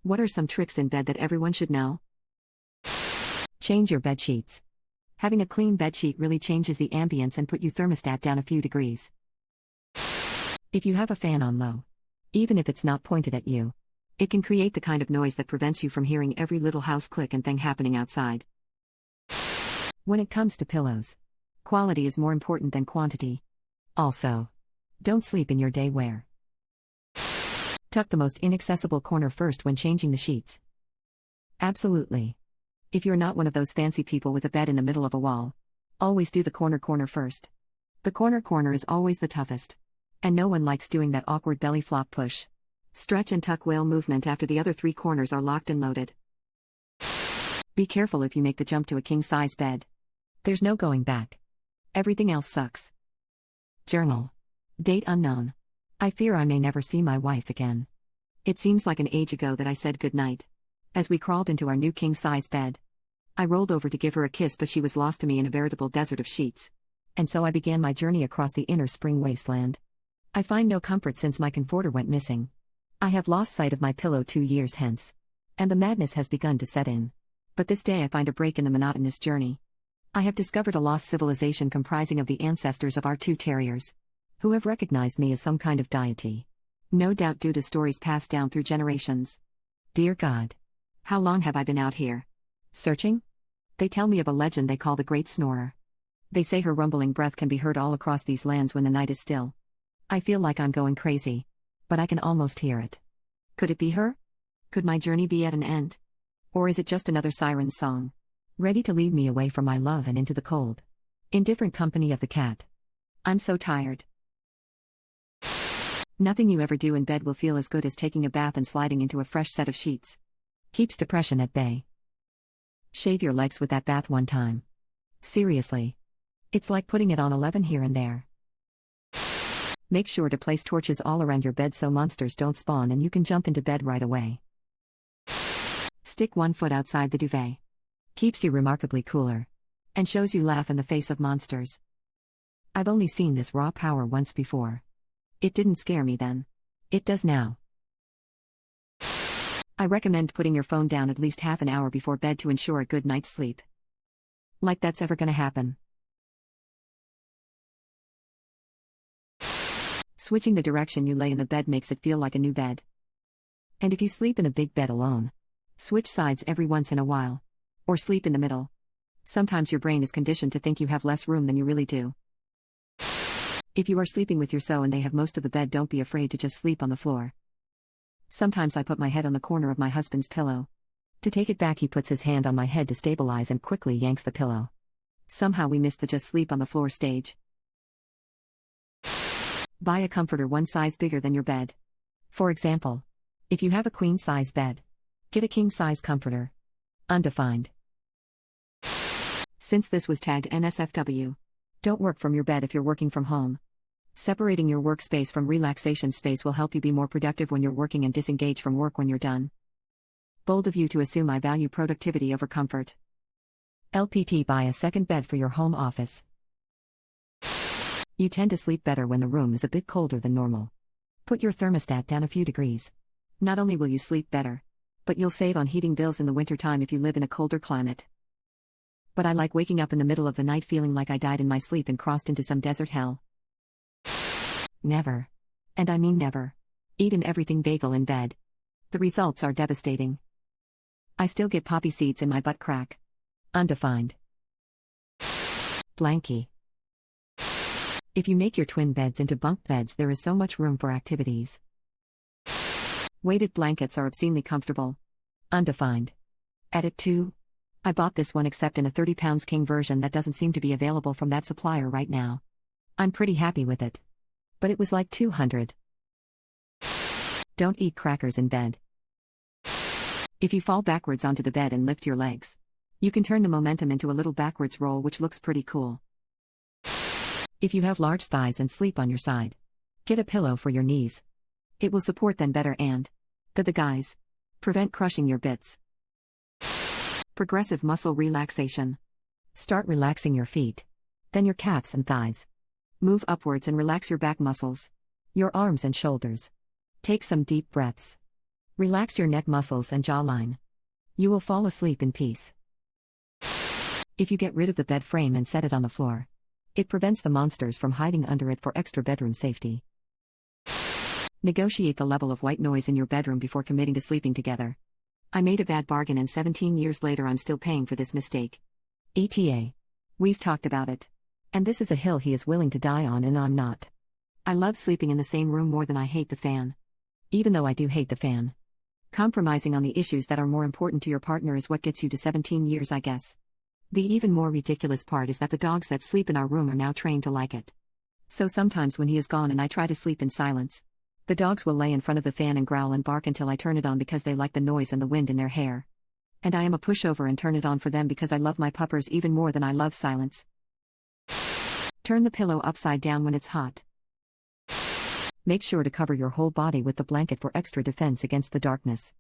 What are some tricks in bed that everyone should know? Change your bed sheets. Having a clean bed sheet really changes the ambience and put your thermostat down a few degrees. If you have a fan on low, even if it's not pointed at you, it can create the kind of noise that prevents you from hearing every little house click and thing happening outside. When it comes to pillows, quality is more important than quantity. Also, don't sleep in your day wear. Tuck the most inaccessible corner first when changing the sheets. Absolutely. If you're not one of those fancy people with a bed in the middle of a wall, always do the corner first. The corner is always the toughest. And no one likes doing that awkward belly flop push, stretch and tuck whale movement after the other 3 corners are locked and loaded. Be careful if you make the jump to a king-size bed. There's no going back. Everything else sucks. Journal. Date unknown. I fear I may never see my wife again. It seems like an age ago that I said goodnight. As we crawled into our new king-size bed, I rolled over to give her a kiss, but she was lost to me in a veritable desert of sheets. And so I began my journey across the inner spring wasteland. I find no comfort since my comforter went missing. I have lost sight of my pillow 2 years hence. And the madness has begun to set in. But this day I find a break in the monotonous journey. I have discovered a lost civilization comprising of the ancestors of our 2 terriers, who have recognized me as some kind of deity. No doubt due to stories passed down through generations. Dear God. How long have I been out here? Searching? They tell me of a legend they call the Great Snorer. They say her rumbling breath can be heard all across these lands when the night is still. I feel like I'm going crazy, but I can almost hear it. Could it be her? Could my journey be at an end? Or is it just another siren's song, ready to lead me away from my love and into the cold, indifferent company of the cat? I'm so tired. Nothing you ever do in bed will feel as good as taking a bath and sliding into a fresh set of sheets. Keeps depression at bay. Shave your legs with that bath one time. Seriously. It's like putting it on 11 here and there. Make sure to place torches all around your bed so monsters don't spawn and you can jump into bed right away. Stick 1 foot outside the duvet. Keeps you remarkably cooler. And shows you laugh in the face of monsters. I've only seen this raw power once before. It didn't scare me then. It does now. I recommend putting your phone down at least half an hour before bed to ensure a good night's sleep. Like that's ever gonna happen. Switching the direction you lay in the bed makes it feel like a new bed. And if you sleep in a big bed alone, switch sides every once in a while. Or sleep in the middle. Sometimes your brain is conditioned to think you have less room than you really do. If you are sleeping with your so and they have most of the bed, don't be afraid to just sleep on the floor. Sometimes I put my head on the corner of my husband's pillow. To take it back, he puts his hand on my head to stabilize and quickly yanks the pillow. Somehow we missed the just sleep on the floor stage. Buy a comforter 1 size bigger than your bed. For example, if you have a queen-size bed, get a king-size comforter. Undefined. Since this was tagged NSFW, don't work from your bed if you're working from home. Separating your workspace from relaxation space will help you be more productive when you're working and disengage from work when you're done. Bold of you to assume I value productivity over comfort. LPT. Buy a second bed for your home office. You tend to sleep better when the room is a bit colder than normal. Put your thermostat down a few degrees. Not only will you sleep better, but you'll save on heating bills in the wintertime if you live in a colder climate. But I like waking up in the middle of the night feeling like I died in my sleep and crossed into some desert hell. Never. And I mean never. Eat an everything bagel in bed. The results are devastating. I still get poppy seeds in my butt crack. Undefined. Blankie. If you make your twin beds into bunk beds, there is so much room for activities. Weighted blankets are obscenely comfortable. Undefined. Edit 2. I bought this one except in a 30 pounds king version that doesn't seem to be available from that supplier right now. I'm pretty happy with it. But it was like $200. Don't eat crackers in bed. If you fall backwards onto the bed and lift your legs, you can turn the momentum into a little backwards roll, which looks pretty cool. If you have large thighs and sleep on your side, get a pillow for your knees. It will support them better and, the guys, prevent crushing your bits. Progressive muscle relaxation. Start relaxing your feet, then your calves and thighs. Move upwards and relax your back muscles, your arms and shoulders. Take some deep breaths. Relax your neck muscles and jawline. You will fall asleep in peace. If you get rid of the bed frame and set it on the floor, it prevents the monsters from hiding under it for extra bedroom safety. Negotiate the level of white noise in your bedroom before committing to sleeping together. I made a bad bargain and 17 years later I'm still paying for this mistake. ETA. We've talked about it. And this is a hill he is willing to die on and I'm not. I love sleeping in the same room more than I hate the fan. Even though I do hate the fan. Compromising on the issues that are more important to your partner is what gets you to 17 years, I guess. The even more ridiculous part is that the dogs that sleep in our room are now trained to like it. So sometimes when he is gone and I try to sleep in silence, the dogs will lay in front of the fan and growl and bark until I turn it on because they like the noise and the wind in their hair. And I am a pushover and turn it on for them because I love my puppers even more than I love silence. Turn the pillow upside down when it's hot. Make sure to cover your whole body with the blanket for extra defense against the darkness.